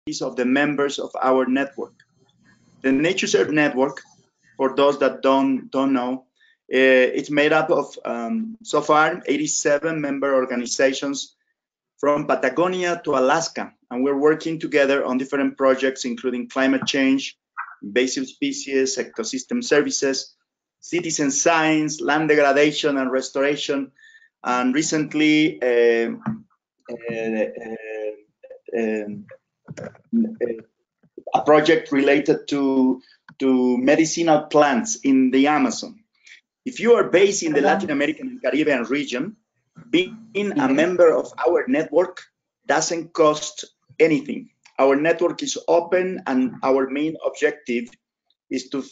of the members of our network. The NatureServe network, for those that don't know, it's made up of so far 87 member organizations from Patagonia to Alaska, and we're working together on different projects, including climate change, invasive species, ecosystem services, citizen science, land degradation and restoration, and recently a project related to medicinal plants in the Amazon. If you are based in the Latin American and Caribbean region, being a member of our network doesn't cost anything. Our network is open, and our main objective is to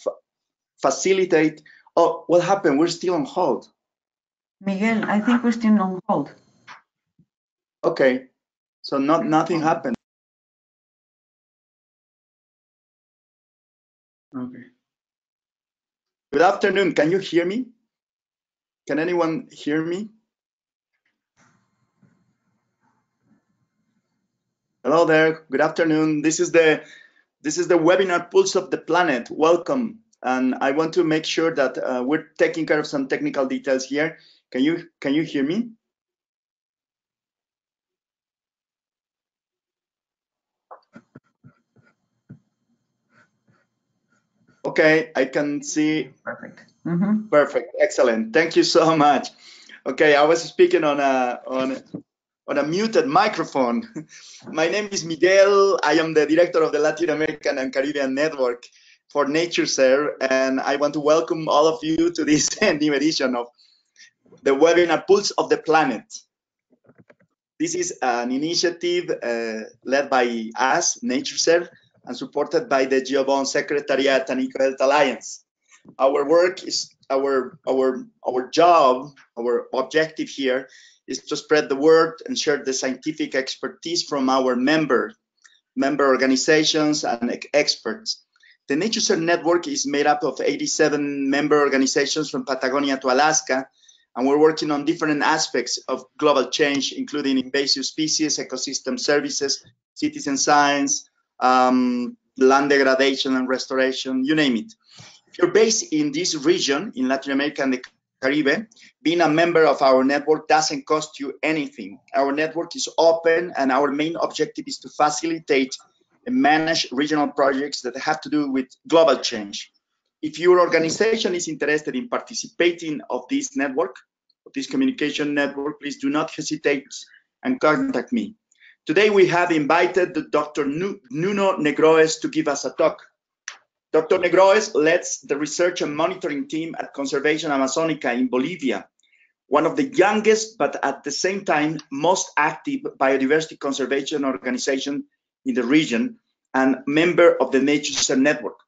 facilitate. Oh, what happened? We're still on hold. Miguel, I think we're still on hold. Okay, so nothing happened. Okay. Good afternoon. Can you hear me? Can anyone hear me? Hello there. Good afternoon. This is the webinar Pulse of the Planet. Welcome. And I want to make sure that we're taking care of some technical details here. Can you hear me? Okay, I can see. Perfect. Perfect. Excellent. Thank you so much. Okay, I was speaking on a muted microphone. My name is Miguel. I am the director of the Latin American and Caribbean Network for NatureServe, and I want to welcome all of you to this new edition of the webinar Pulse of the Planet. This is an initiative led by us, NatureServe, and supported by the GeoBond Secretariat and EcoHealth Alliance. Our work is our job, our objective here is to spread the word and share the scientific expertise from our member organizations and experts. The NatureServe network is made up of 87 member organizations from Patagonia to Alaska, and we're working on different aspects of global change, including invasive species, ecosystem services, citizen science, land degradation and restoration, you name it. If you're based in this region, in Latin America and the Caribbean, being a member of our network doesn't cost you anything. Our network is open, and our main objective is to facilitate and manage regional projects that have to do with global change. If your organization is interested in participating of this network, of this communication network, please do not hesitate and contact me. Today we have invited Dr. Nuno Negrões to give us a talk. Dr. Negrões leads the research and monitoring team at Conservación Amazónica in Bolivia, one of the youngest but at the same time most active biodiversity conservation organization in the region and member of the NatureServe network.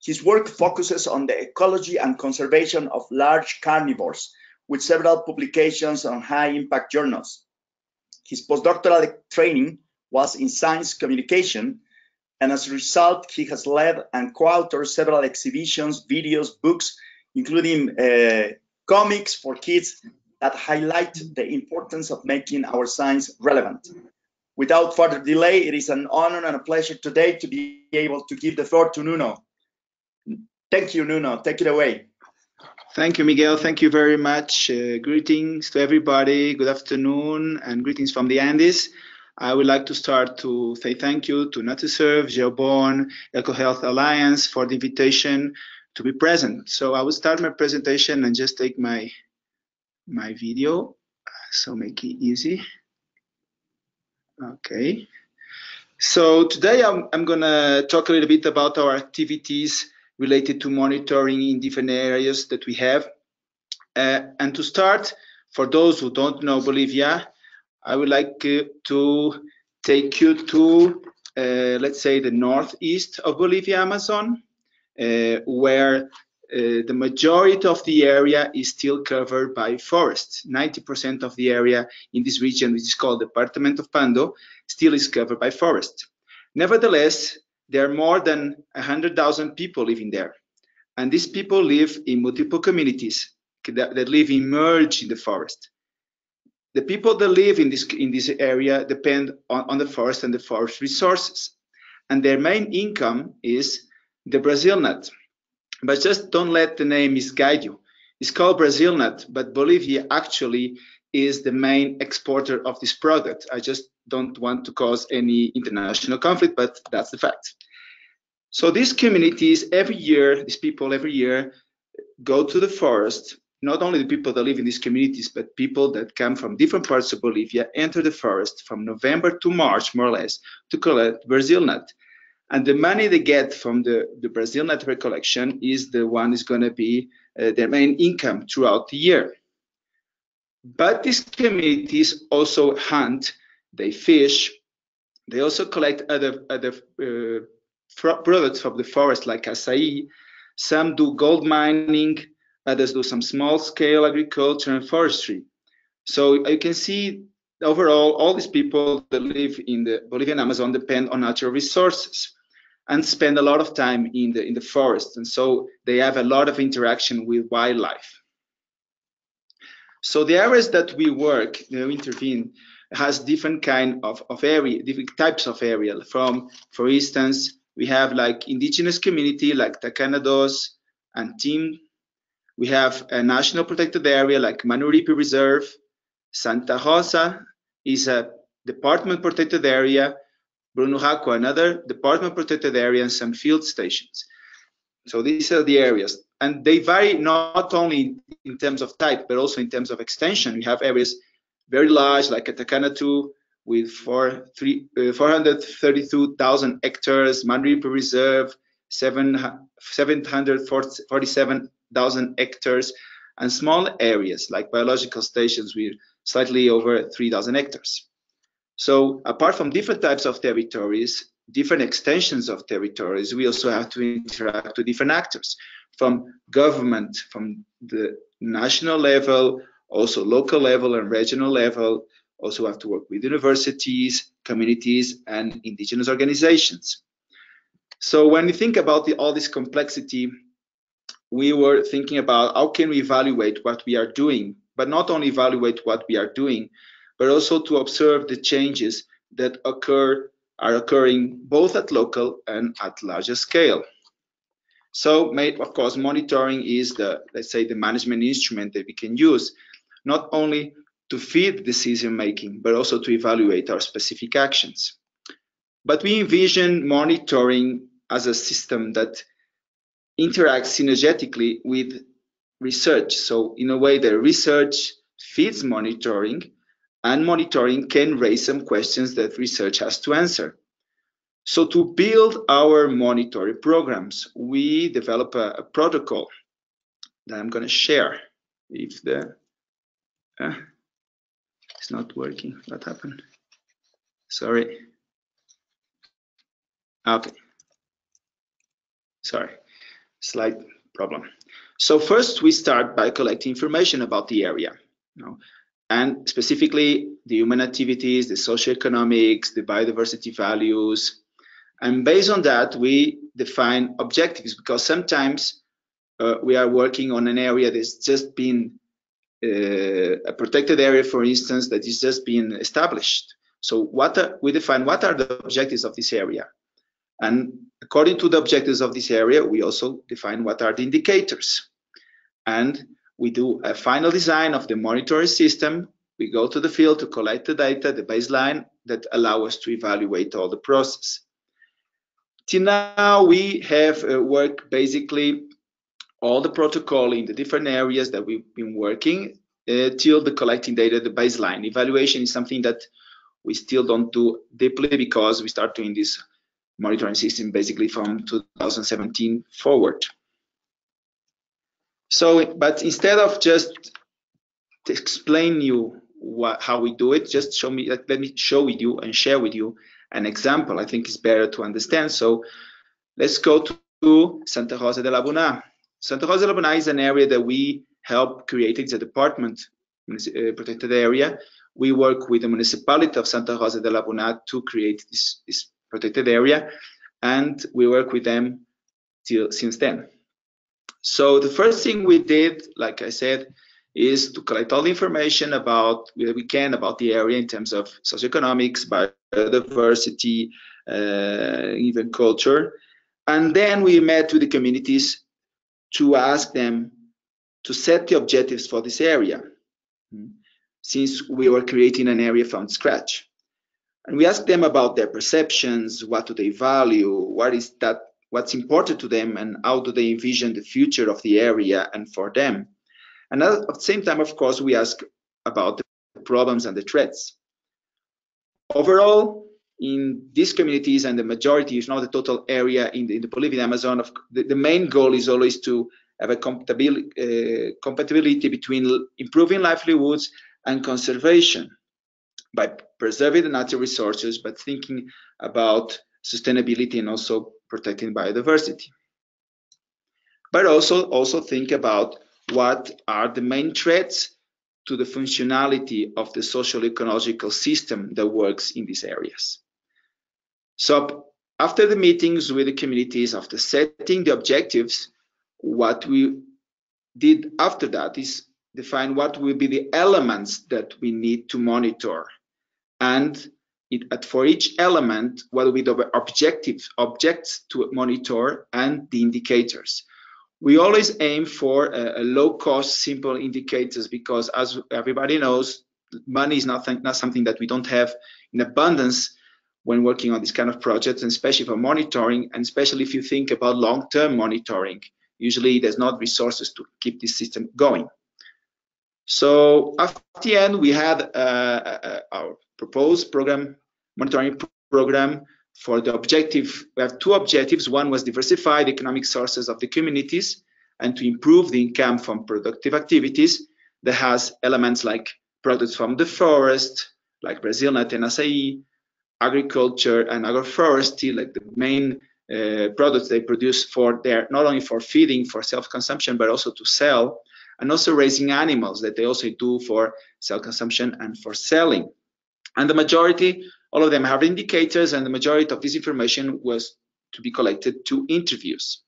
His work focuses on the ecology and conservation of large carnivores, with several publications on high-impact journals. His postdoctoral training was in science communication, and as a result, he has led and co-authored several exhibitions, videos, books, including comics for kids that highlight the importance of making our science relevant. Without further delay, it is an honor and a pleasure today to be able to give the floor to Nuno. Thank you, Nuno. Take it away. Thank you, Miguel. Thank you very much. Greetings to everybody. Good afternoon, and greetings from the Andes. I would like to start to say thank you to NatureServe, GeoBond, EcoHealth Alliance for the invitation to be present. So I will start my presentation and just take my video, so make it easy. Okay. So today I'm gonna talk a little bit about our activities related to monitoring in different areas that we have. And to start, for those who don't know Bolivia, I would like to take you to, let's say, the northeast of Bolivia, Amazon, where the majority of the area is still covered by forests. 90% of the area in this region, which is called the Department of Pando, still is covered by forest. Nevertheless, there are more than 100,000 people living there. And these people live in multiple communities that live immersed in the forest. The people that live in this area depend on the forest and the forest resources. and their main income is the Brazil nut. But just don't let the name misguide you. It's called Brazil nut, but Bolivia actually is the main exporter of this product. I just don't want to cause any international conflict, but that's the fact. So these communities every year, these people every year go to the forest. Not only the people that live in these communities, but people that come from different parts of Bolivia enter the forest from November to March, more or less, to collect Brazil nut. And the money they get from the Brazil nut recollection is the one is going to be their main income throughout the year. But these communities also hunt, they fish, they also collect other products from the forest like acai. Some do gold mining, others do some small-scale agriculture and forestry. So you can see overall all these people that live in the Bolivian Amazon depend on natural resources and spend a lot of time in the forest, and so they have a lot of interaction with wildlife. So the areas that we work, intervene, has different kind of area, different types of area. From, for instance, we have like indigenous community like Tacanados and Tim. We have a national protected area like Manuripe Reserve. Santa Rosa is a department protected area. Brunujaco, another department protected area, and some field stations. So these are the areas, and they vary not only in terms of type, but also in terms of extension. We have areas very large, like Atacana 2, with 432,000 hectares, Manuripe Reserve, 747,000 hectares, and small areas like biological stations with slightly over 3,000 hectares. So apart from different types of territories, different extensions of territories, we also have to interact with different actors from government, from the national level, also local level and regional level. Also have to work with universities, communities, and indigenous organizations. So when we think about all this complexity, we were thinking about how can we evaluate what we are doing, but not only evaluate what we are doing, but also to observe the changes that are occurring both at local and at larger scale. So, of course, monitoring is let's say, the management instrument that we can use, not only to feed decision making, but also to evaluate our specific actions. But we envision monitoring as a system that interacts synergetically with research. So in a way, the research feeds monitoring, and monitoring can raise some questions that research has to answer. So to build our monitoring programs, we develop a protocol that I'm going to share. If it's not working, what happened? Sorry. Okay. Sorry, slight problem. So first we start by collecting information about the area, and specifically the human activities, the socioeconomics, the biodiversity values. And based on that, we define objectives, because sometimes we are working on an area that's just been a protected area, for instance, that is just being established. So we define what are the objectives of this area. And according to the objectives of this area, we also define what are the indicators. And we do a final design of the monitoring system. We go to the field to collect the data, the baseline that allow us to evaluate all the process. Till now, we have worked basically all the protocol in the different areas that we've been working till the collecting data, the baseline. Evaluation is something that we still don't do deeply, because we start doing this monitoring system basically from 2017 forward. So, but instead of just explain you how we do it, just let me show with you and share with you an example. I think it's better to understand. So let's go to Santa Rosa de la Buna. Santa Rosa de la Buna is an area that we help create. It's a department protected area. We work with the municipality of Santa Rosa de la Buna to create this protected area, and we work with them since then. So the first thing we did, like I said, is to collect all the information about the area in terms of socioeconomics, biodiversity, even culture. And then we met with the communities to ask them to set the objectives for this area, since we were creating an area from scratch. And we asked them about their perceptions, what do they value, what's important to them, and how do they envision the future of the area and for them. And at the same time, of course, we asked about the problems and the threats. Overall, in these communities, and the majority, if not the total area in the Bolivian Amazon, the main goal is always to have a compatibility between improving livelihoods and conservation by preserving the natural resources, but thinking about sustainability and also protecting biodiversity. But also think about what are the main threats to the functionality of the social ecological system that works in these areas. So after the meetings with the communities, after setting the objectives, what we did after that is define what will be the elements that we need to monitor. And for each element, what will be the objects to monitor and the indicators. We always aim for a low-cost, simple indicators, because as everybody knows, money is not something that we don't have in abundance when working on this kind of projects, and especially for monitoring, and especially if you think about long-term monitoring. Usually there's not resources to keep this system going. So at the end, we had our proposed monitoring program for the objective. We have two objectives. One was diversify the economic sources of the communities and to improve the income from productive activities that has elements like products from the forest, like Brazil nut and acai, agriculture and agroforestry, like the main products they produce for not only for feeding, for self-consumption, but also to sell, and also raising animals that they also do for self-consumption and for selling. And the majority, all of them have indicators, and the majority of this information was to be collected through interviews.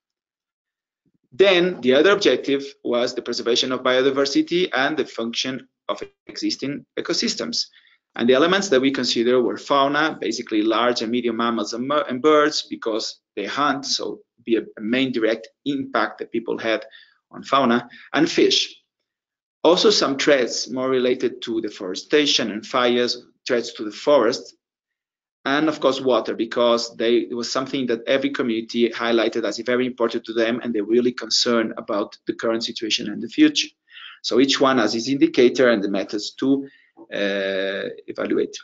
Then the other objective was the preservation of biodiversity and the function of existing ecosystems. And the elements that we consider were fauna, basically large and medium mammals and birds, because they hunt, so be a main direct impact that people had on fauna, and fish. Also some threats more related to deforestation and fires, threats to the forest, and of course water, because it was something that every community highlighted as very important to them, and they're really concerned about the current situation and the future. So each one has its indicator and the methods to evaluate.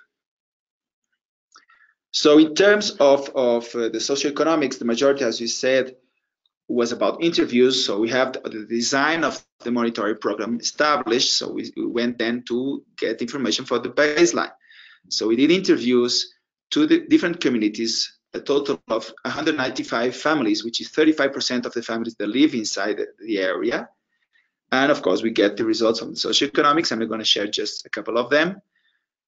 So in terms of the socioeconomics, the majority, as you said, was about interviews. So we have the design of the monitoring program established. So we went then to get information for the baseline. So we did interviews to the different communities, a total of 195 families, which is 35% of the families that live inside the area. And of course, we get the results from the socioeconomics, and we're going to share just a couple of them.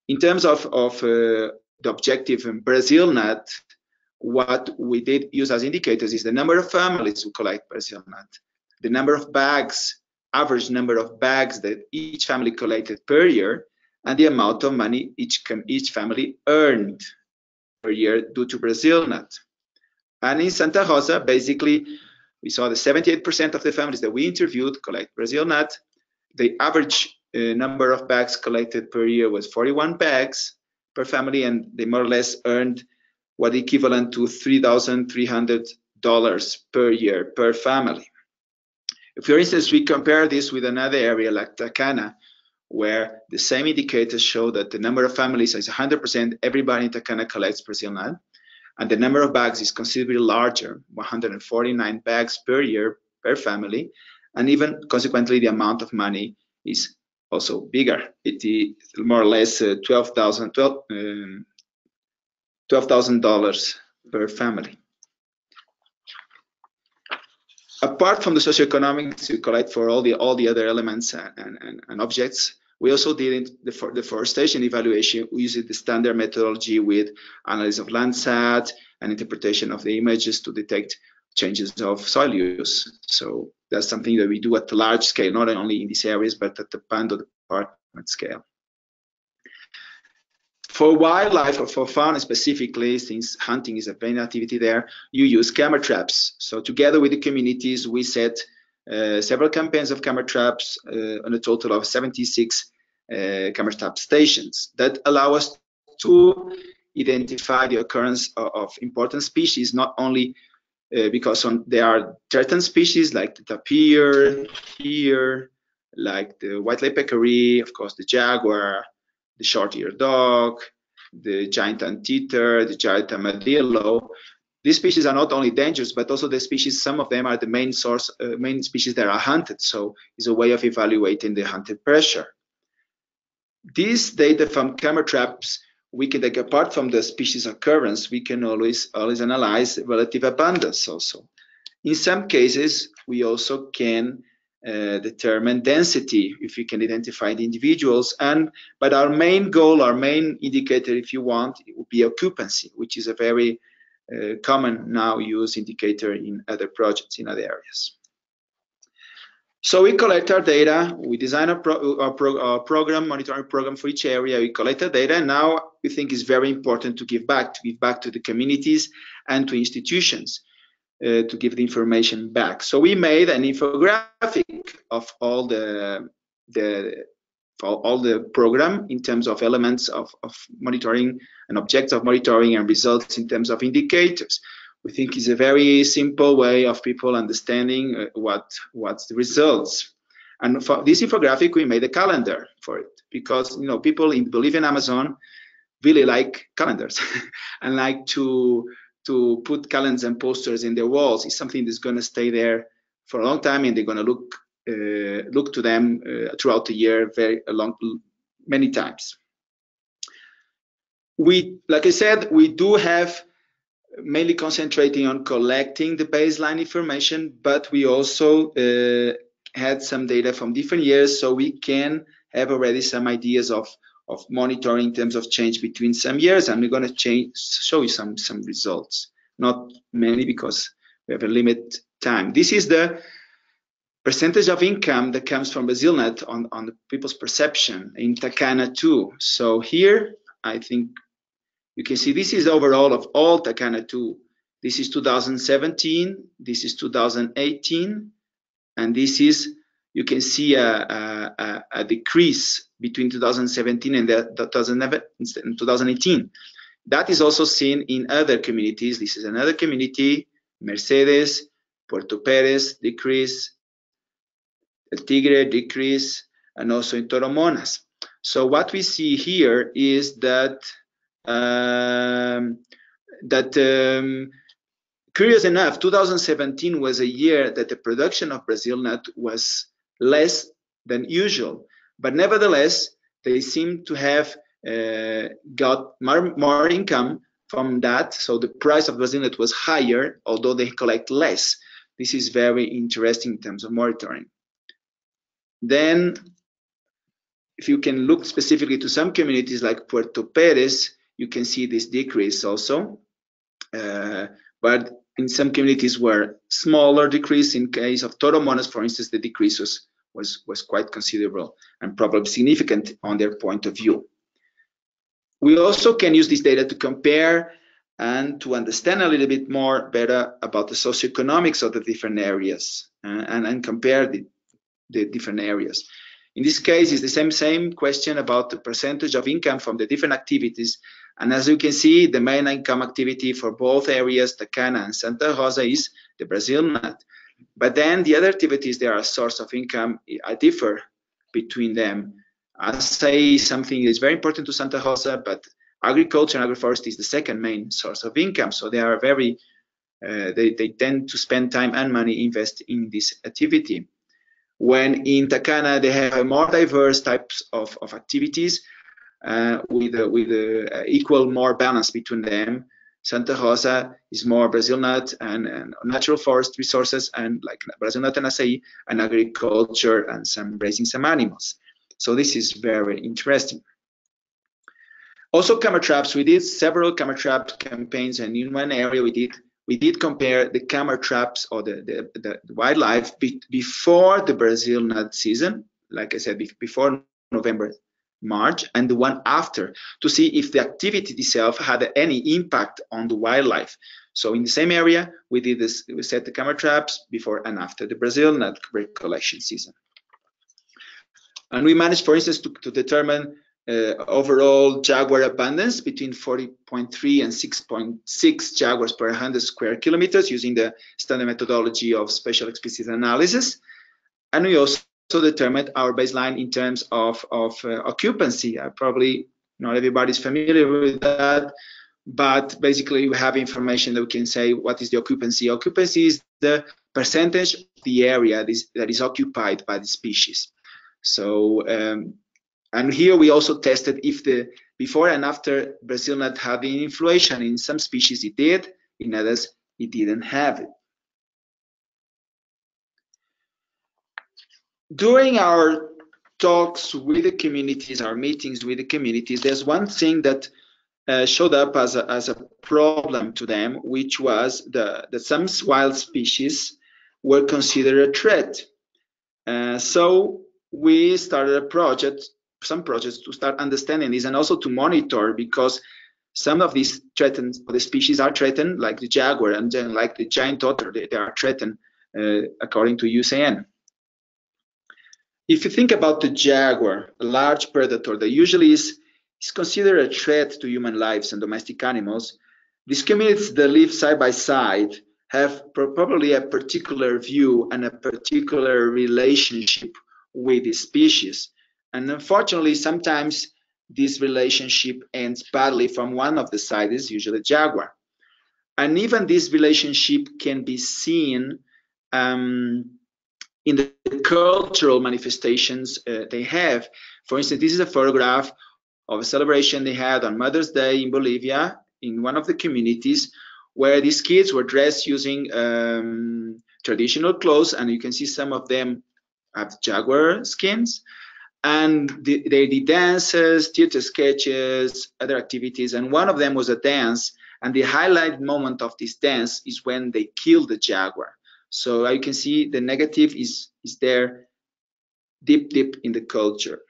In terms of the objective in Brazil nut, what we did use as indicators is the number of families who collect Brazil nut, the number of bags, average number of bags that each family collected per year, and the amount of money each family earned per year due to Brazil nut. And in Santa Rosa, basically, we saw the 78% of the families that we interviewed collect Brazil nut. The average number of bags collected per year was 41 bags per family, and they more or less earned what equivalent to $3,300 per year per family. If, for instance, we compare this with another area like Castagna, where the same indicators show that the number of families is 100%, everybody in Castagna collects Brazil nut, and the number of bags is considerably larger, 149 bags per year per family, and even consequently the amount of money is also bigger. It is more or less $12,000 per family. Apart from the socioeconomics we collect for all the other elements and objects, we also did the deforestation evaluation. We used the standard methodology with analysis of Landsat and interpretation of the images to detect changes of soil use. So that's something that we do at the large scale, not only in these areas, but at the Pando department scale. For wildlife or for fauna specifically, since hunting is a main activity there, you use camera traps. So together with the communities, we set several campaigns of camera traps on a total of 76 camera trap stations that allow us to identify the occurrence of important species, not only because there are threatened species like the tapir here, like the white-legged peccary, of course the jaguar, the short-eared dog, the giant anteater, the giant armadillo. These species are not only dangerous, but also the species, some of them are the main species that are hunted. So it's a way of evaluating the hunted pressure. This data from camera traps, we can take apart from the species occurrence, we can always analyze relative abundance also. In some cases, we also can determine density if we can identify the individuals, but our main goal, our main indicator, if you want, it would be occupancy, which is a very common now used indicator in other projects in other areas. So we collect our data, we design our program, monitoring program for each area, we collect the data, and now we think it's very important to give back to the communities and to institutions. To give the information back. So we made an infographic of all the program in terms of elements of monitoring and objects of monitoring and results in terms of indicators. We think it's a very simple way of people understanding what's the results. And for this infographic, we made a calendar for it because people in the Bolivian Amazon really like calendars and like to put calendars and posters in their walls. Is something that's going to stay there for a long time, and they're going to look to them throughout the year many times. Like I said, we do have mainly concentrating on collecting the baseline information, but we also had some data from different years, so we can have already some ideas of monitoring in terms of change between some years, and we're going to show you some results. Not many because we have a limited time. This is the percentage of income that comes from BrazilNet on the people's perception in Tacana 2. So here, I think you can see this is overall of all Tacana 2. This is 2017, this is 2018, and this is, you can see a decrease between 2017 and 2018. That is also seen in other communities. This is another community, Mercedes, Puerto Pérez, decrease, El Tigre, decrease, and also in Toromonas. So what we see here is that curious enough, 2017 was a year that the production of BrazilNet was less than usual, but nevertheless, they seem to have got more income from that. So the price of BrazilNet was higher, although they collect less. This is very interesting in terms of monitoring. Then, if you can look specifically to some communities like Puerto Pérez, you can see this decrease also. But in some communities were smaller decrease. In case of Toromonas, for instance, the decrease was quite considerable and probably significant on their point of view. We also can use this data to compare and to understand a little bit more better about the socioeconomics of the different areas and compare the different areas. In this case, it's the same question about the percentage of income from the different activities. And as you can see, the main income activity for both areas, Tacana and Santa Rosa, is the BrazilNet. But then the other activities, there are a source of income, differ between them. I'll say something is very important to Santa Rosa, but agriculture and agroforestry is the second main source of income. So they are very, they tend to spend time and money invest in this activity. When in Tacana, they have more diverse types of activities with equal more balance between them. Santa Rosa is more BrazilNet and natural forest resources, and like BrazilNet and ACEAA, and agriculture and some raising some animals. So this is very interesting. Also, camera traps. We did several camera trap campaigns, and in one area we did compare the camera traps or the wildlife before the BrazilNet season. Like I said, before November March and the one after, to see if the activity itself had any impact on the wildlife. So in the same area, we did this, we set the camera traps before and after the Brazil nut recollection season. And we managed, for instance, to determine overall jaguar abundance between 40.3 and 6.6 jaguars per 100 square kilometers using the standard methodology of special species analysis. And we also determined our baseline in terms of occupancy. Probably not everybody's familiar with that, but basically we have information that we can say what is the occupancy. Occupancy is the percentage of the area that is occupied by the species. So, and here we also tested if the before and after Brazil nut had any influation. In some species it did, in others it didn't have it. During our talks with the communities, our meetings with the communities, there's one thing that showed up as a problem to them, which was that some wild species were considered a threat. So we started some projects to start understanding this and also to monitor, because some of these the species are threatened, like the jaguar and then like the giant otter, they are threatened according to UCN. If you think about the jaguar, a large predator that usually is considered a threat to human lives and domestic animals, these communities that live side by side have probably a particular view and a particular relationship with the species. And unfortunately, sometimes this relationship ends badly from one of the sides, usually jaguar. And even this relationship can be seen in the cultural manifestations they have. For instance, this is a photograph of a celebration they had on Mother's Day in Bolivia, in one of the communities, where these kids were dressed using traditional clothes, and you can see some of them have jaguar skins. And they did dances, theater sketches, other activities, and one of them was a dance. And the highlight moment of this dance is when they killed the jaguar. So you can see the negative is there deep in the culture.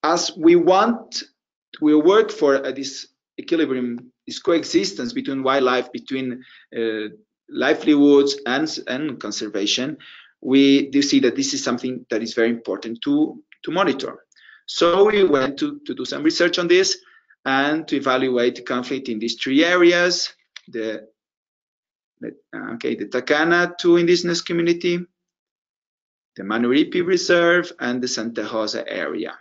As we work for this equilibrium, this coexistence between wildlife, between livelihoods and conservation, we do see that this is something that is very important to monitor. So we went to do some research on this and to evaluate the conflict in these three areas, the Tacana 2 indigenous community, the Manuripe Reserve, and the Santa Rosa area.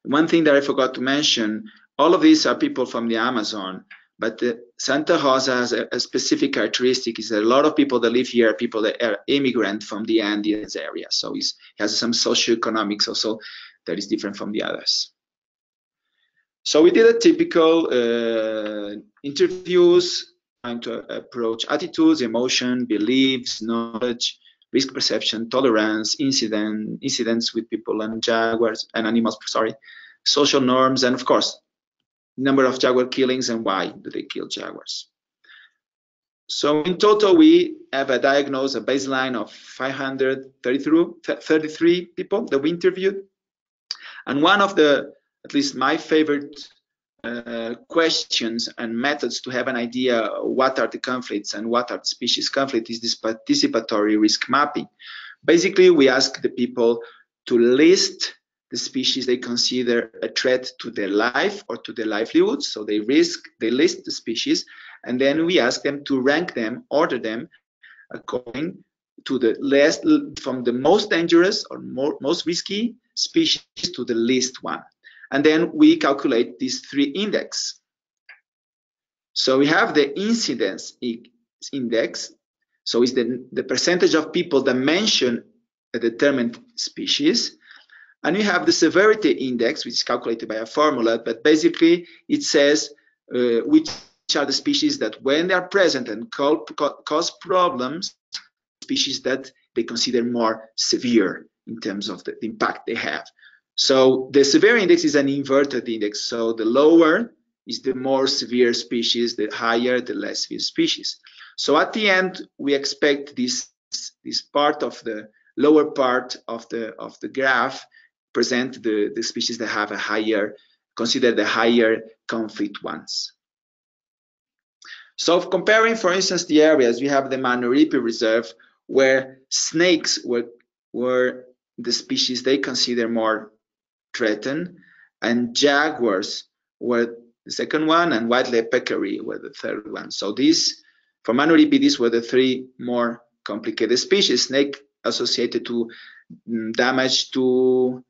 One thing that I forgot to mention, all of these are people from the Amazon, but the Santa Rosa has a specific characteristic, is that a lot of people that live here are people that are immigrant from the Andes area. So it has some socioeconomics also that is different from the others. So we did a typical interviews, trying to approach attitudes, emotion, beliefs, knowledge, risk perception, tolerance, incidents with people and jaguars and animals, social norms, and of course, number of jaguar killings and why do they kill jaguars. So in total, we have a baseline of 533 people that we interviewed. And one of the, at least my favorite questions and methods to have an idea what are the conflicts and what are the species conflict is this participatory risk mapping. Basically, we ask the people to list the species they consider a threat to their life or to their livelihoods. So they list the species, and then we ask them to rank them, order them according to the list, from the most dangerous or most risky species to the least one. And then we calculate these three index. So we have the incidence index. So it's the percentage of people that mention a determined species. And we have the severity index, which is calculated by a formula, but basically it says which are the species that when they are present and cause problems, species that they consider more severe in terms of the impact they have. So the severity index is an inverted index. So the lower is the more severe species, the higher the less severe species. So at the end, we expect this part of the lower part of the graph present the species that have a higher, considered the higher conflict ones. So comparing, for instance, the areas, we have the Manuripe Reserve, where snakes were the species they consider more threatened, and jaguars were the second one, and white-legged peccary were the third one. So these, for Manuripe, these were the three more complicated species. Snake associated to damage to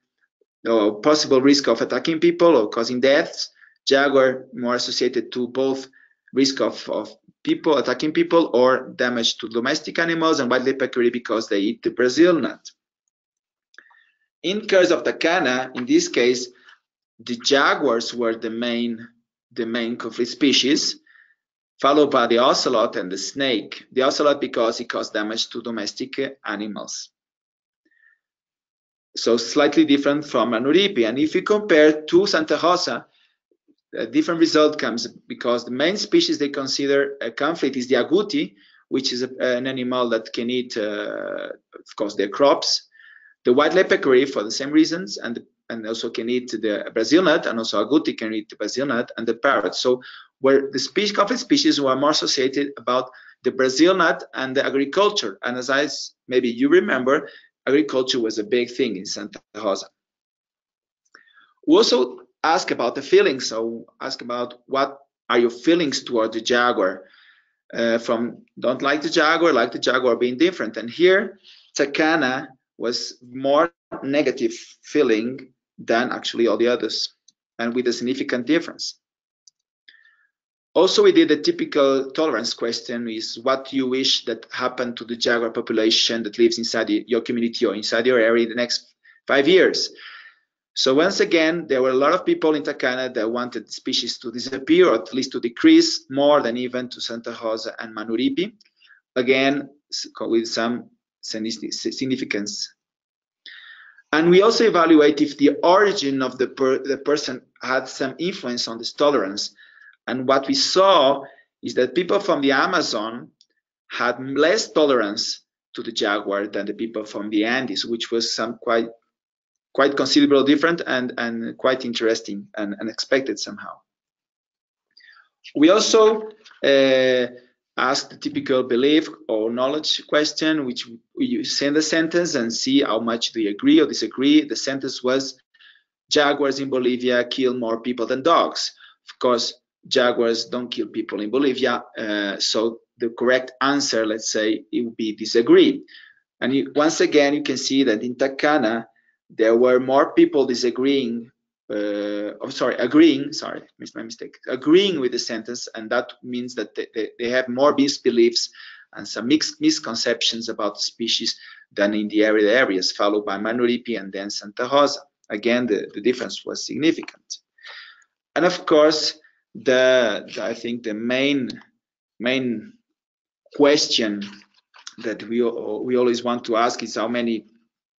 possible risk of attacking people or causing deaths. Jaguar more associated to both risk of people attacking people or damage to domestic animals, and white-legged peccary because they eat the Brazil nut. In case of Castagna, in this case, the jaguars were the main conflict species, followed by the ocelot and the snake. The ocelot because it caused damage to domestic animals. So slightly different from Manuripe. And if you compare to Santa Rosa, a different result comes because the main species they consider a conflict is the agouti, which is an animal that can eat, of course, their crops. The white-legged peccary for the same reasons, and also can eat the Brazil nut, and also agouti can eat the Brazil nut, and the parrot. So where the conflict species were more associated about the Brazil nut and the agriculture. And as maybe you remember, agriculture was a big thing in Santa Rosa. We also ask about the feelings. So ask about what are your feelings toward the jaguar, from don't like the jaguar being different. And here, Castagna was more negative feeling than actually all the others, and with a significant difference. Also, we did a typical tolerance question, is what do you wish that happened to the jaguar population that lives inside your community or inside your area in the next 5 years? So once again, there were a lot of people in Castagna that wanted the species to disappear, or at least to decrease more than even to Santa Rosa and Manuripe. Again, with some significance. And we also evaluate if the origin of the person had some influence on this tolerance. And what we saw is that people from the Amazon had less tolerance to the jaguar than the people from the Andes, which was some quite considerable different and quite interesting and unexpected somehow. We also ask the typical belief or knowledge question, which you send a sentence and see how much do you agree or disagree. The sentence was, jaguars in Bolivia kill more people than dogs. Of course, jaguars don't kill people in Bolivia, so the correct answer, let's say, it would be disagree. And once again, you can see that in Castagna, there were more people disagreeing, agreeing, sorry, missed my mistake, agreeing with the sentence, and that means that they have more misbeliefs and some misconceptions about the species than in the areas, followed by Manuripe and then Santa Rosa. Again, the difference was significant. And of course, I think the main question that we always want to ask is how many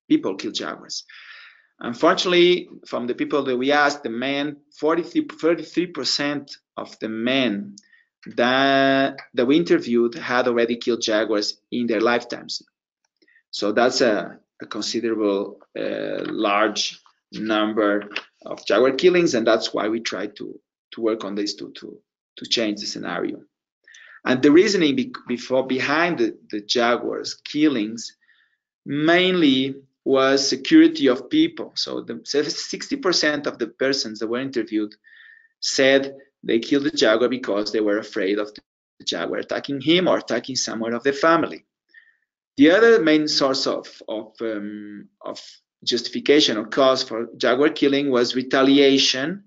people kill jaguars. Unfortunately, from the people that we asked, the men, 33% of the men that we interviewed had already killed jaguars in their lifetimes. So that's a considerable, large number of jaguar killings, and that's why we try to work on this to change the scenario. And the reasoning behind the jaguars killings mainly was security of people. So 60% of the persons that were interviewed said they killed the jaguar because they were afraid of the jaguar attacking him or attacking someone of their family. The other main source of justification or cause for jaguar killing was retaliation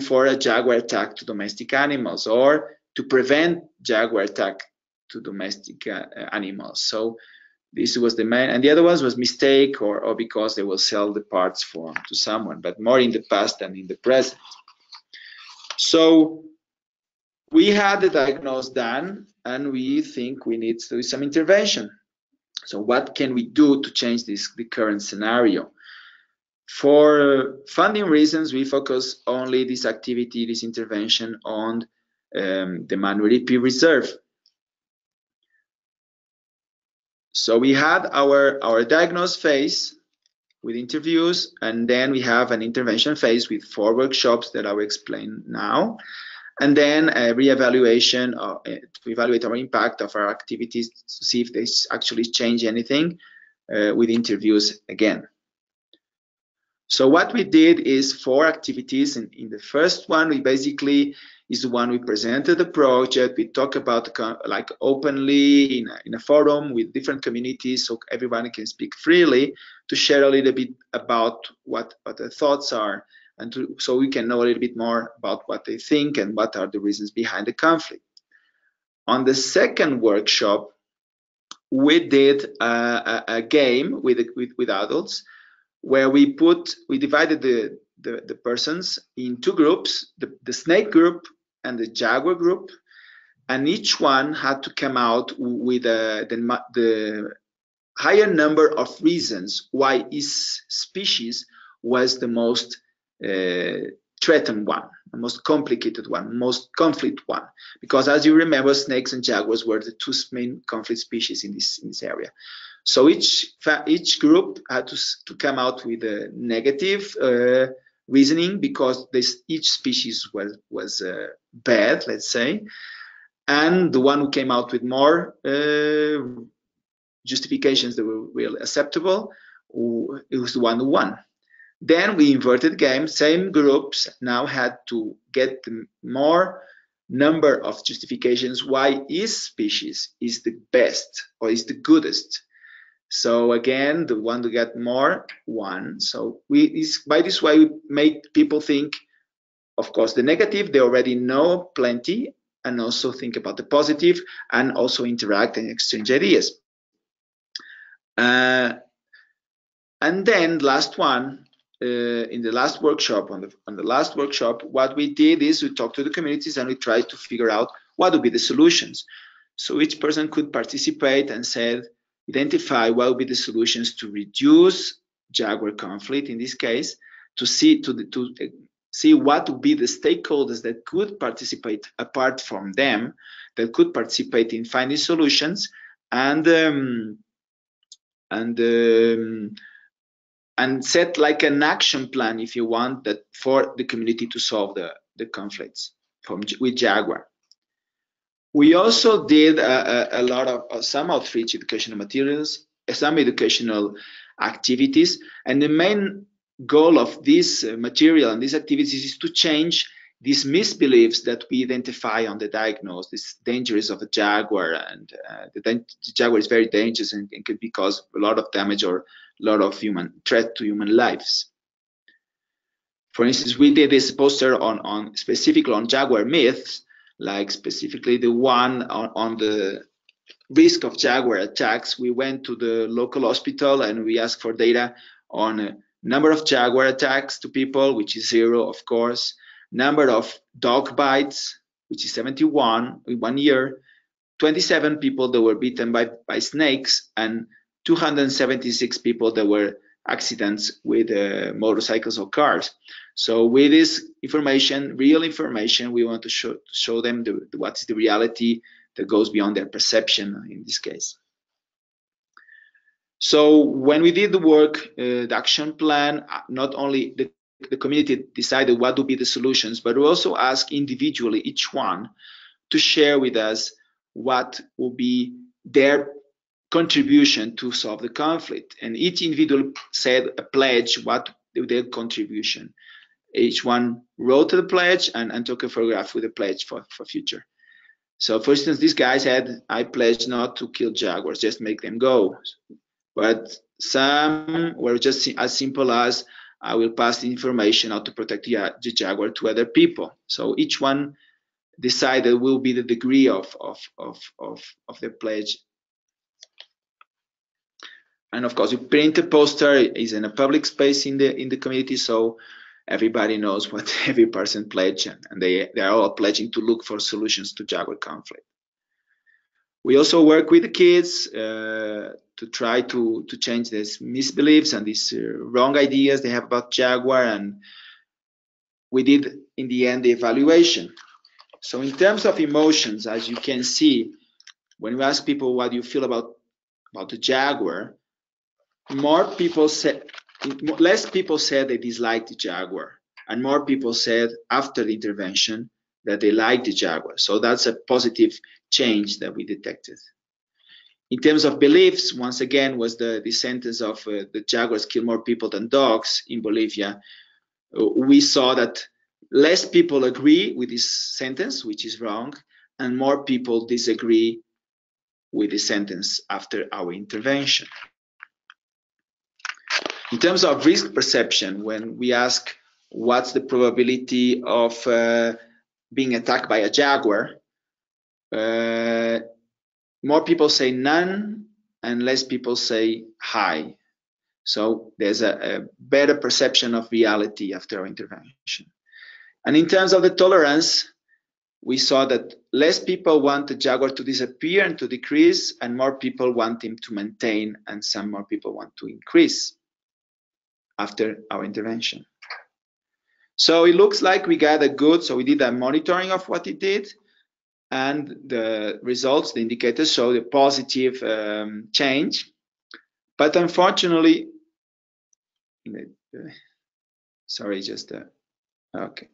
for a jaguar attack to domestic animals, or to prevent jaguar attack to domestic animals. So this was the main, and the other ones was mistake or because they will sell the parts to someone, but more in the past than in the present. So we had the diagnosis done, and we think we need to do some intervention. So what can we do to change the current scenario? For funding reasons, we focus only this activity, this intervention on the Manuripe Reserve. So we had our diagnosis phase, with interviews, and then we have an intervention phase with 4 workshops that I will explain now, and then a reevaluation to evaluate our impact of our activities to see if they actually change anything with interviews again. So what we did is 4 activities. In the first one, we basically is the one we presented the project. We talk about like openly in a forum with different communities, so everyone can speak freely to share a little bit about what their thoughts are, and so we can know a little bit more about what they think and what are the reasons behind the conflict. On the second workshop, we did a game with adults, where we divided the persons in 2 groups, the snake group and the jaguar group, and each one had to come out with the higher number of reasons why his species was the most threatened one, the most complicated one, most conflict one, because as you remember, snakes and jaguars were the 2 main conflict species in this area. So each group had to come out with a negative reasoning, because each species was bad, let's say, and the one who came out with more justifications that were really acceptable, it was the one who won. Then we inverted the game. Same groups now had to get the more number of justifications why his species is the best or is the goodest. So again, the one who got more won. So by this way, we make people think, of course, the negative, they already know plenty, and also think about the positive, and also interact and exchange ideas. And then last one, in the last workshop, on the last workshop, what we did is we talked to the communities and we tried to figure out what would be the solutions. So each person could participate and said, identify what would be the solutions to reduce jaguar conflict in this case, to see what would be the stakeholders that could participate apart from them, that could participate in finding solutions, and set like an action plan, if you want, that for the community to solve the conflicts with jaguar. We also did a lot of some outreach educational materials, some educational activities, and the main goal of this material and these activities is to change these misbeliefs that we identify on the diagnosis, these dangers of a jaguar, and the jaguar is very dangerous and could cause a lot of damage or a lot of threat to human lives. For instance, we did this poster specifically on jaguar myths, like specifically the one on the risk of jaguar attacks. We went to the local hospital and we asked for data on a number of jaguar attacks to people, which is 0, of course, number of dog bites, which is 71 in 1 year, 27 people that were bitten by snakes, and 276 people that were accidents with motorcycles or cars. So with this information, real information, we want to show them what is the reality that goes beyond their perception in this case. So when we did the work, the action plan, not only the community decided what would be the solutions, but we also asked individually each one to share with us what will be their contribution to solve the conflict. And each individual said a pledge, what their contribution. Each one wrote the pledge and took a photograph with a pledge for future. So for instance, this guy said, I pledge not to kill jaguars, just make them go. But some were just as simple as, I will pass the information how to protect the jaguar to other people. So each one decided will be the degree of their pledge. And of course, we print a poster, is in a public space in the community, so everybody knows what every person pledged, and they are all pledging to look for solutions to jaguar conflict. We also work with the kids to try to change these misbeliefs and these wrong ideas they have about jaguar, and we did in the end the evaluation. So in terms of emotions, as you can see, when we ask people what do you feel about the jaguar, more people less people said they disliked the Jaguar, and more people said after the intervention that they liked the Jaguar. So that's a positive change that we detected. In terms of beliefs, once again, was the sentence of the Jaguars kill more people than dogs in Bolivia. We saw that less people agree with this sentence, which is wrong, and more people disagree with the sentence after our intervention. In terms of risk perception, when we ask what's the probability of being attacked by a Jaguar, more people say none and less people say high. So there's a better perception of reality after our intervention. And in terms of the tolerance, we saw that less people want the Jaguar to disappear and to decrease, and more people want him to maintain, and some more people want to increase after our intervention. So it looks like we got a good, so we did a monitoring of what it did, and the results, the indicators show the positive change. But unfortunately, sorry, just okay.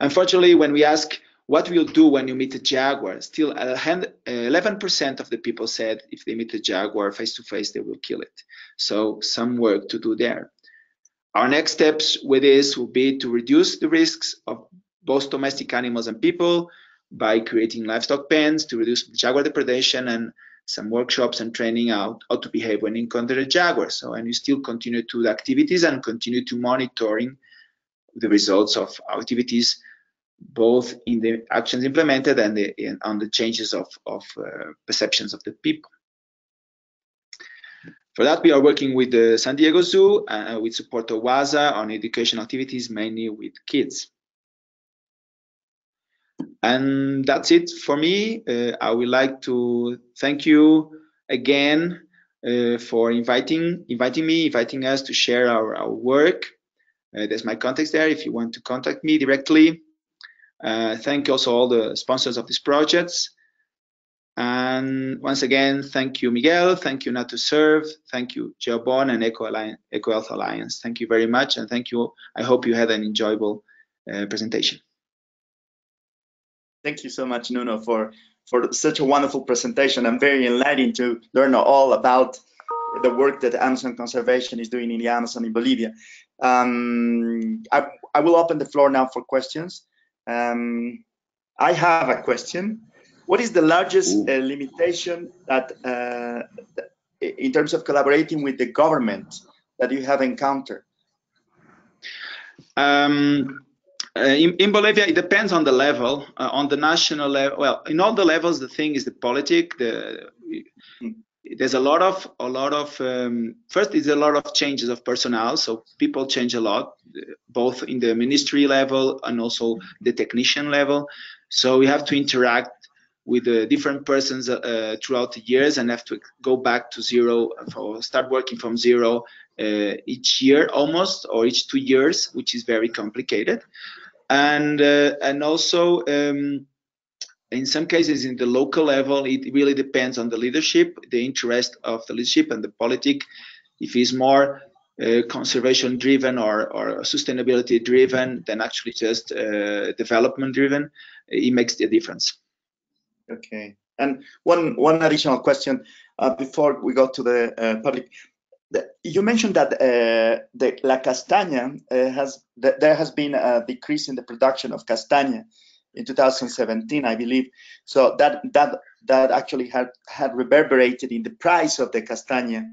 Unfortunately, when we ask what will you do when you meet a Jaguar, still 11% of the people said if they meet a Jaguar face to face, they will kill it. So some work to do there. Our next steps with this will be to reduce the risks of both domestic animals and people by creating livestock pens to reduce Jaguar depredation, and some workshops and training out how to behave when you encounter a Jaguar. So, and we still continue to do the activities and continue to monitoring the results of our activities, both in the actions implemented and on the changes of perceptions of the people. For that, we are working with the San Diego Zoo with support of WASA on education activities, mainly with kids. And that's it for me. I would like to thank you again for inviting us to share our work. There's my contacts there if you want to contact me directly. Thank you also all the sponsors of these projects. And once again, thank you, Miguel. Thank you, Not2Serve. Thank you, Geobon and Eco Health Alliance. Thank you very much, and thank you. I hope you had an enjoyable presentation. Thank you so much, Nuno, for such a wonderful presentation. I'm very enlightened to learn all about the work that Amazon Conservation is doing in the Amazon in Bolivia. I will open the floor now for questions. I have a question. What is the largest limitation that, in terms of collaborating with the government, that you have encountered? In Bolivia, it depends on the level. On the national level, well, in all the levels, the thing is the politic. There's a lot of first, there's a lot of changes of personnel, so people change a lot, both in the ministry level and also the technician level. So we have to interact with the different persons throughout the years, and have to go back to zero, or start working from zero each year almost, or each 2 years, which is very complicated. And also in some cases in the local level, it really depends on the leadership, the interest of the leadership and the politic. If it's more conservation driven or sustainability driven than actually just development driven, it makes the difference. Okay, and one additional question before we go to the public. You mentioned that La Castagna there has been a decrease in the production of Castagna in 2017, I believe. So that actually had reverberated in the price of the Castagna.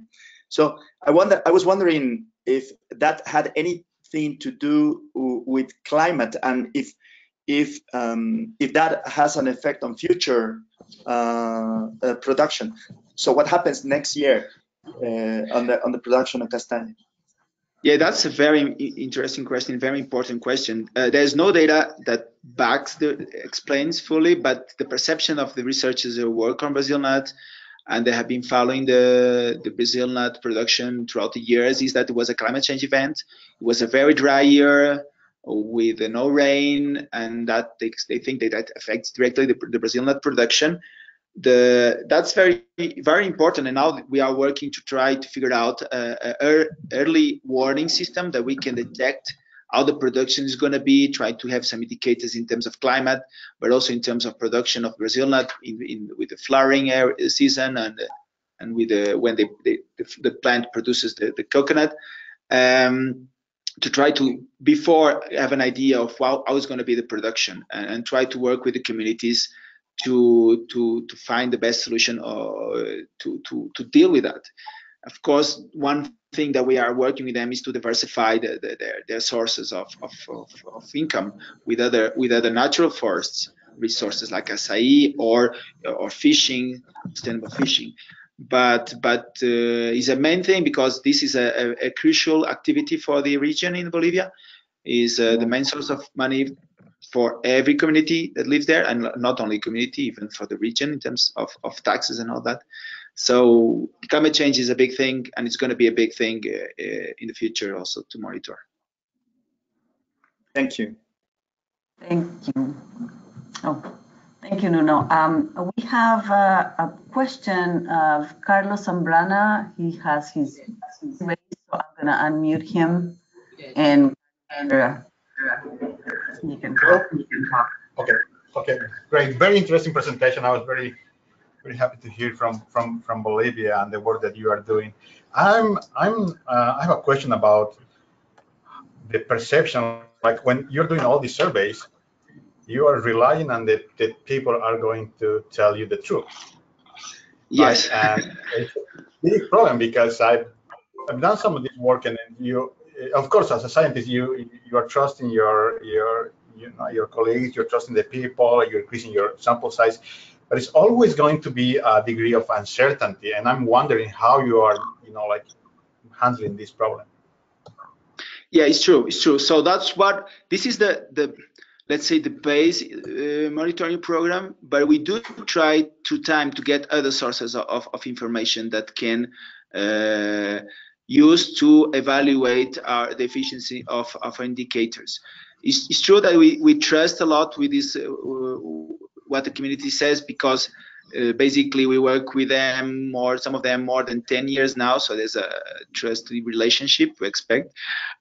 So I was wondering if that had anything to do with climate, and if that has an effect on future production. So what happens next year on the production of Castagna? Yeah, that's a very interesting question, very important question. There's no data that explains fully, but the perception of the researchers who work on Brazil nut, and they have been following the Brazil nut production throughout the years, is that it was a climate change event. It was a very dry year with no rain, and that they think that affects directly the Brazil nut production. that's very important, and now we are working to try to figure out an early warning system that we can detect how the production is going to be, try to have some indicators in terms of climate, but also in terms of production of Brazil nut with the flowering season and with when the plant produces the coconut, to try to before have an idea of how is going to be the production, and try to work with the communities to find the best solution to deal with that. Of course, one thing that we are working with them is to diversify their sources of income with other natural forests resources like acai or fishing, sustainable fishing. But is a main thing, because this is a crucial activity for the region in Bolivia, is the main source of money for every community that lives there, and not only community, even for the region in terms of taxes and all that. So climate change is a big thing, and it's going to be a big thing in the future also to monitor. Thank you. Thank you. Oh, thank you, Nuno. We have a question of Carlos Zambrana. He has his raised, so I'm going to unmute him, and you can talk. Okay, great. Very interesting presentation. I was very happy to hear from Bolivia and the work that you are doing. I have a question about the perception. Like when you're doing all these surveys, you are relying on that people are going to tell you the truth. Yes. Right? And it's a big problem, because I've done some of this work, and you, of course, as a scientist, you are trusting your colleagues, you're trusting the people, you're increasing your sample size, but it's always going to be a degree of uncertainty. And I'm wondering how you are, like handling this problem. Yeah, it's true. It's true. So that's what this is the let's say the base monitoring program, but we do try to get other sources of information that can use to evaluate the efficiency of our indicators. It's true that we trust a lot with this what the community says, because basically we work with them some of them more than 10 years now, so there's a trusty relationship we expect.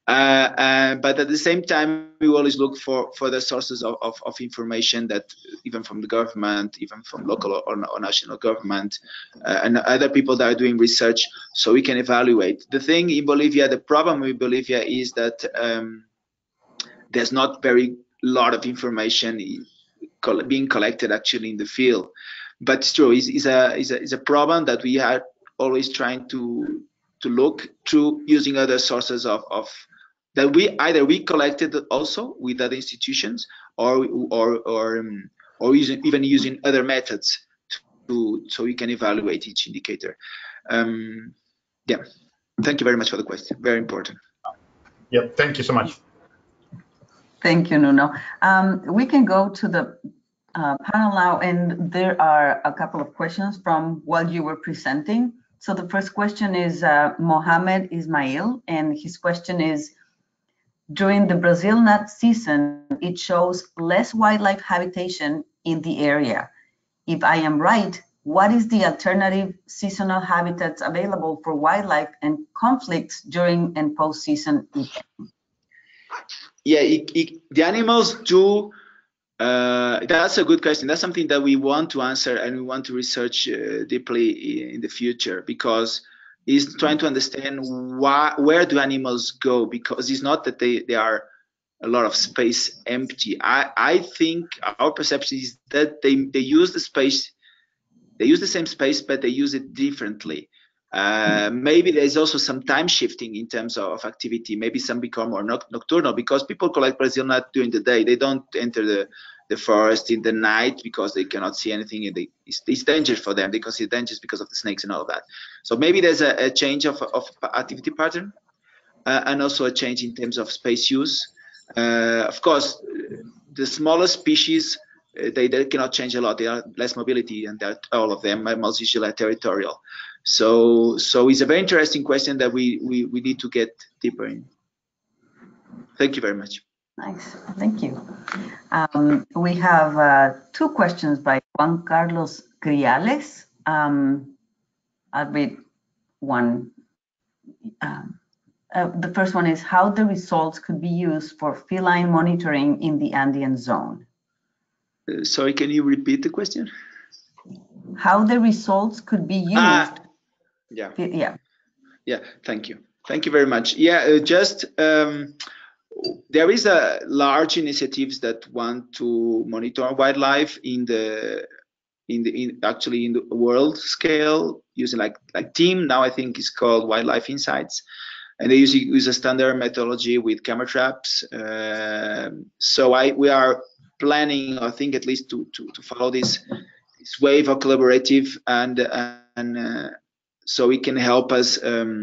But at the same time, we always look for the sources of information that even from the government, even from local or national government, and other people that are doing research, so we can evaluate. The thing in Bolivia, the problem with Bolivia is that there's not very lot of information being collected actually in the field. But it's true, is a problem that we are always trying to look through using other sources of that we collected also with other institutions, or even using other methods so we can evaluate each indicator. Yeah, thank you very much for the question. Very important. Yeah, thank you so much. Thank you, Nuno. We can go to the panel now, and there are a couple of questions from what you were presenting. So the first question is Mohammed Ismail, and his question is, during the Brazil nut season, it shows less wildlife habitation in the area. If I am right, what is the alternative seasonal habitats available for wildlife and conflicts during and post-season? Yeah, the animals do. That's a good question. That's something that we want to answer, and we want to research deeply in the future, because it's trying to understand where do animals go, because it's not that they are a lot of space empty. I think our perception is that they use the space, they use the same space, but they use it differently. Maybe there's also some time shifting in terms of activity. Maybe some become more nocturnal, because people collect Brazil nut during the day. They don't enter the forest in the night because they cannot see anything. It's dangerous for them. They consider it dangerous because of the snakes and all that. So maybe there's a change of activity pattern, and also a change in terms of space use. Of course, the smaller species, they cannot change a lot. They are less mobility, and all of them, most usually are territorial. So it's a very interesting question that we need to get deeper in. Thank you very much. Nice, thank you. We have two questions by Juan Carlos Griales. I'll read one. The first one is how the results could be used for feline monitoring in the Andean zone. Sorry, can you repeat the question? How the results could be used. Yeah, thank you. Thank you very much. Yeah, there is a large initiatives that want to monitor wildlife in the world scale using like team. Now I think it's called Wildlife Insights, and they use a standard methodology with camera traps. So we are planning, I think, at least to follow this wave of collaborative and so it can help us have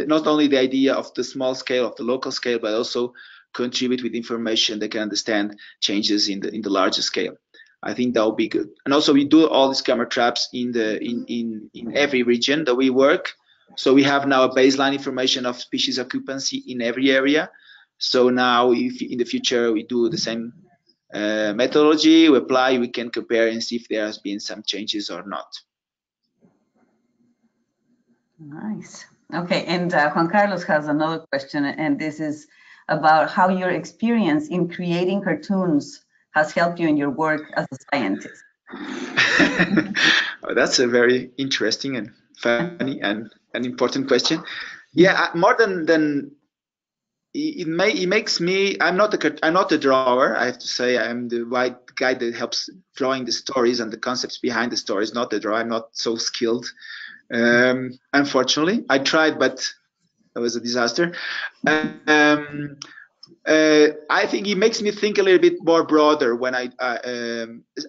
not only the idea of the small scale, of the local scale, but also contribute with information that can understand changes in the larger scale. I think that will be good. And also we do all these camera traps in every region that we work. So we have now a baseline information of species occupancy in every area. So now if in the future we do the same methodology, we apply, we can compare and see if there has been some changes or not. Nice. Okay, and Juan Carlos has another question, and this is about how your experience in creating cartoons has helped you in your work as a scientist. Oh, that's a very interesting and funny and an important question. Yeah, more than it makes me. I'm not a drawer. I have to say, I'm the right guy that helps drawing the stories and the concepts behind the stories. Not the drawer. I'm not so skilled. Unfortunately, I tried, but it was a disaster. I think it makes me think a little bit more broader when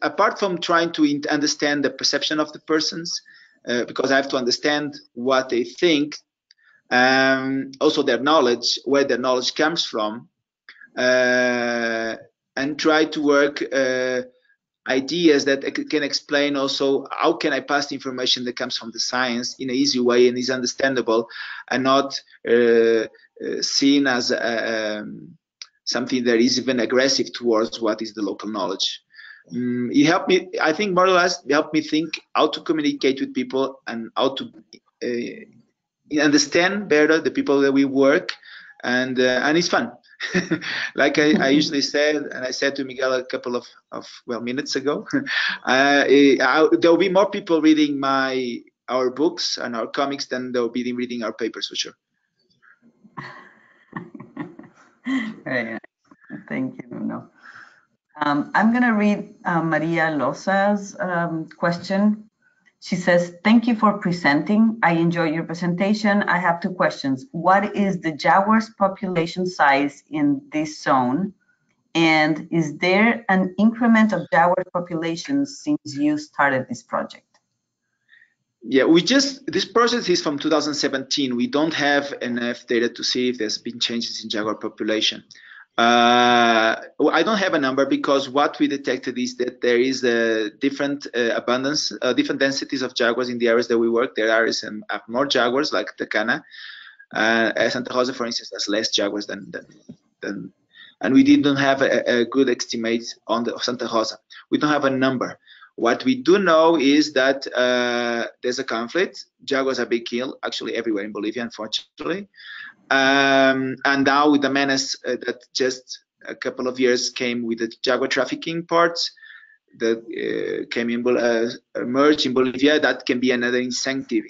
apart from trying to understand the perception of the persons, because I have to understand what they think, also their knowledge, where their knowledge comes from, and try to work ideas that can explain also how can I pass the information that comes from the science in an easy way and is understandable and not seen as something that is even aggressive towards what is the local knowledge. It helped me, I think, more or less, it helped me think how to communicate with people and how to understand better the people that we work, and it's fun. Like I usually said, and I said to Miguel a couple of minutes ago, there will be more people reading our books and our comics than there will be reading our papers, for sure. Very nice. Thank you, Nuno. I'm going to read Maria Loza's question. She says, thank you for presenting. I enjoyed your presentation. I have 2 questions. What is the jaguar's population size in this zone? And is there an increment of jaguar populations since you started this project? Yeah, this process is from 2017. We don't have enough data to see if there's been changes in jaguar population. I don't have a number because what we detected is that there is a different abundance, different densities of jaguars in the areas that we work. There are some more jaguars like Castagna. Santa Rosa, for instance, has less jaguars than and we didn't have a good estimate on the Santa Rosa. We don't have a number. What we do know is that there's a conflict. Jaguars are being killed actually everywhere in Bolivia, unfortunately. And now with the menace that just a couple of years came with the jaguar trafficking parts that came in emerged in Bolivia, that can be another incentive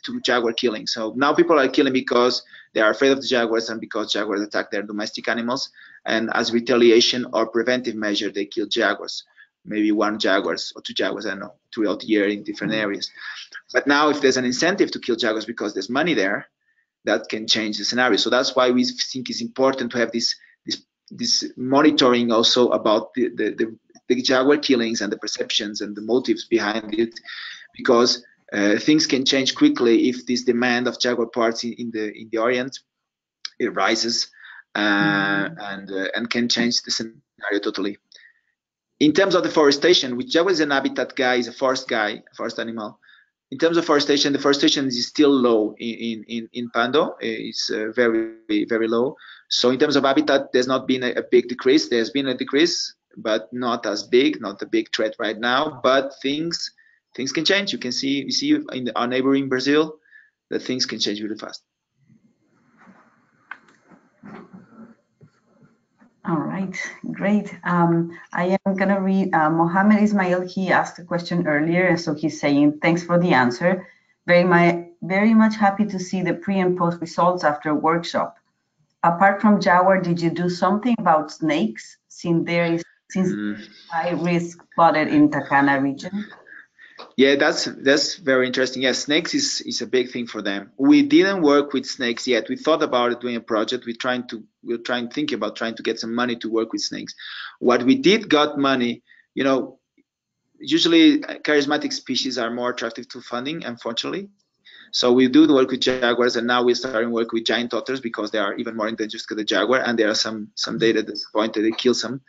to jaguar killing. So now people are killing because they are afraid of the jaguars and because jaguars attack their domestic animals, and as retaliation or preventive measure they kill jaguars. Maybe 1 jaguar or 2 jaguars, I don't know, throughout the year in different areas. But now if there's an incentive to kill jaguars because there's money there, that can change the scenario. So that's why we think it's important to have this monitoring also about the jaguar killings and the perceptions and the motives behind it, because things can change quickly if this demand of jaguar parts in the Orient it rises and can change the scenario totally. In terms of deforestation, which jaguar is an habitat guy, is a forest animal. In terms of forestation, the forestation is still low in Pando. It's very, very low. So in terms of habitat, there's not been a big decrease. There's been a decrease but not as big, not a big threat right now. But things can change. You see in our neighboring Brazil that things can change really fast. All right, great. I am going to read Mohammed Ismail. He asked a question earlier, and so he's saying, thanks for the answer. Very much happy to see the pre and post results after a workshop. Apart from Jaguar, did you do something about snakes, since high risk spotted in Castagna region? Yeah, that's very interesting. Yeah, snakes is a big thing for them. We didn't work with snakes yet. We thought about it doing a project. We're trying to get some money to work with snakes. What we did got money, usually charismatic species are more attractive to funding, unfortunately. So we do work with jaguars, and now we're starting work with giant otters because they are even more endangered than the jaguar, and there are some data that's pointed they kill some.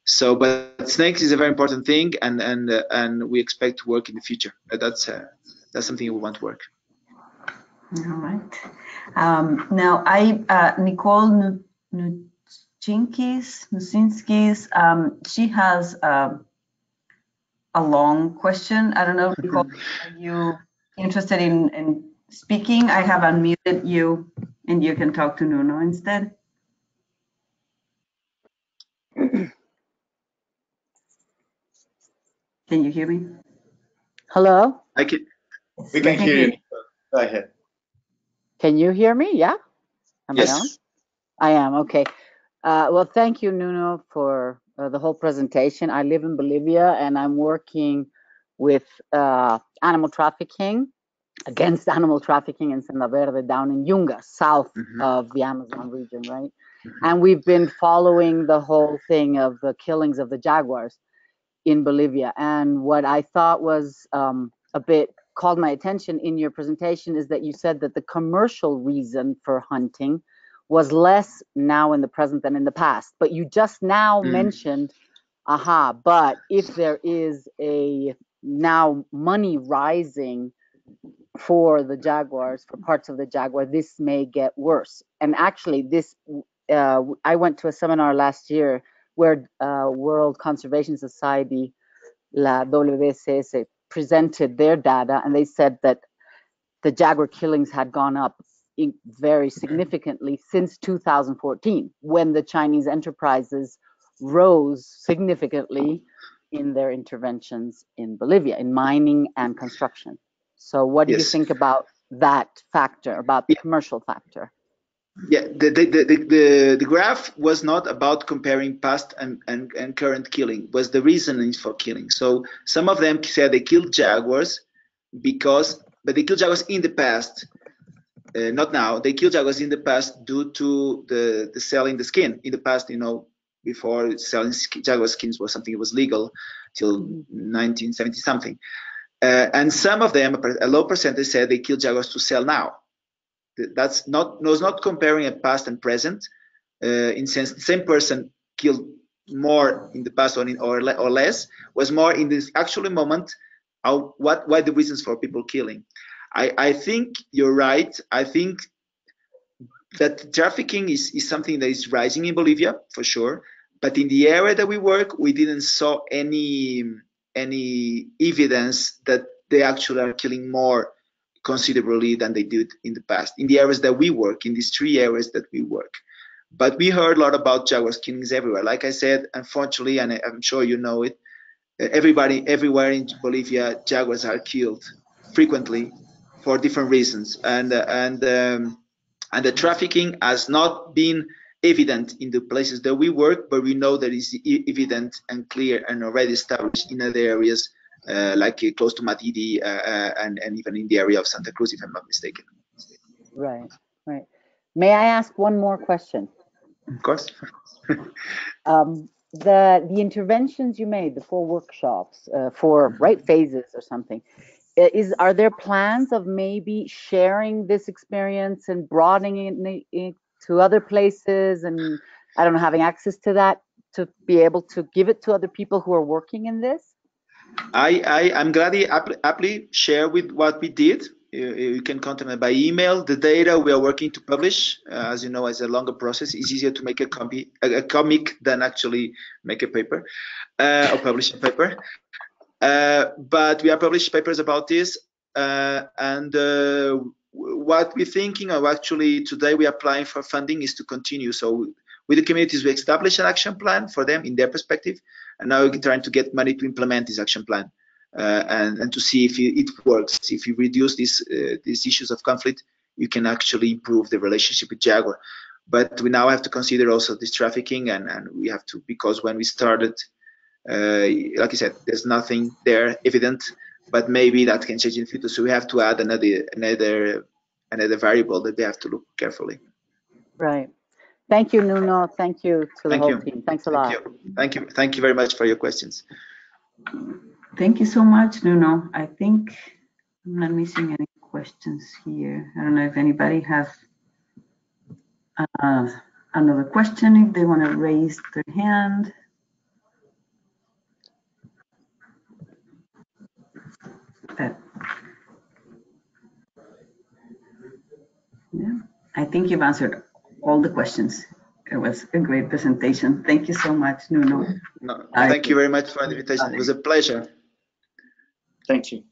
So, but snakes is a very important thing, and we expect to work in the future. That's something we want to work. All right. Now, Nicole Nusinskis, she has a long question. I don't know, Nicole, are you interested in speaking? I have unmuted you, and you can talk to Nuno instead. Can you hear me? Hello? We can hear you. Go ahead. Can you hear me? Yeah? Am yes. I on? I am, okay. Well, thank you, Nuno, for the whole presentation. I live in Bolivia, and I'm working with animal trafficking, against animal trafficking in Senda Verde down in Yunga, south of the Amazon region, right? And we've been following the whole thing of the killings of the jaguars in Bolivia. And what I thought was a bit called my attention in your presentation is that you said that the commercial reason for hunting was less now in the present than in the past. But you just now mentioned, but if there is a now money rising for the jaguars, for parts of the jaguar, this may get worse. And actually this, I went to a seminar last year where World Conservation Society, la WCS, presented their data, and they said that the jaguar killings had gone up very significantly since 2014, when the Chinese enterprises rose significantly in their interventions in Bolivia, in mining and construction. So what do you think about that factor, about the commercial factor? Yeah, the graph was not about comparing past and current killing, was the reasoning for killing. So some of them said they killed jaguars but they killed jaguars in the past, not now. They killed jaguars in the past due to the selling the skin. In the past, before selling jaguar skins was something that was legal till 1970 something. And some of them, a low percentage, said they killed jaguars to sell now. That's not comparing a past and present. In sense, the same person killed more in the past or less, was more in this actual moment. Why the reasons for people killing? I think you're right. I think that trafficking is something that is rising in Bolivia for sure. But in the area that we work, we didn't saw any evidence that they actually are killing more considerably than they did in the past in the areas that we work, in these 3 areas that we work. But we heard a lot about jaguar killings everywhere. Like I said, unfortunately, and I'm sure you know it, everywhere in Bolivia, jaguars are killed frequently for different reasons, and the trafficking has not been evident in the places that we work, but we know that it's evident and clear and already established in other areas, like close to Matidi and even in the area of Santa Cruz, if I'm not mistaken. Right. May I ask one more question? Of course. The interventions you made, the 4 workshops, 4 phases or something, are there plans of maybe sharing this experience and broadening it to other places, and I don't know, having access to that to be able to give it to other people who are working in this? I'm glad to happily share with what we did. you can contact me by email. The data we are working to publish, as you know, is a longer process. It's easier to make a comic than actually make a paper or publish a paper. But we are publishing papers about this, and what we're thinking of actually today we are applying for funding is to continue. So with the communities, we establish an action plan for them in their perspective, and now we're trying to get money to implement this action plan. And to see if it works. If you reduce these issues of conflict, you can actually improve the relationship with Jaguar. But we now have to consider also this trafficking, and we have to, because when we started, like I said, there's nothing there evident, but maybe that can change in the future. So we have to add another variable that they have to look carefully. Right. Thank you, Nuno. Thank you to the whole team. Thanks a lot. Thank you. Thank you very much for your questions. Thank you so much, Nuno. I think I'm not missing any questions here. I don't know if anybody has another question, if they want to raise their hand. Yeah, I think you've answered all the questions. It was a great presentation. Thank you so much, Nuno. No, thank you very much for the invitation. It was a pleasure. Thank you.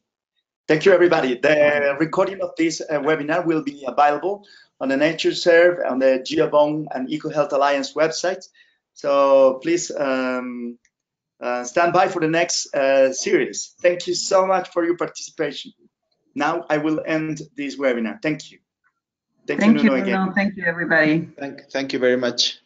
Thank you, everybody. The recording of this webinar will be available on the NatureServe, on the GeoBone and EcoHealth Alliance websites. So please stand by for the next series. Thank you so much for your participation. Now I will end this webinar. Thank you. Thank you, Nuno, again. Thank you, everybody. Thank you very much.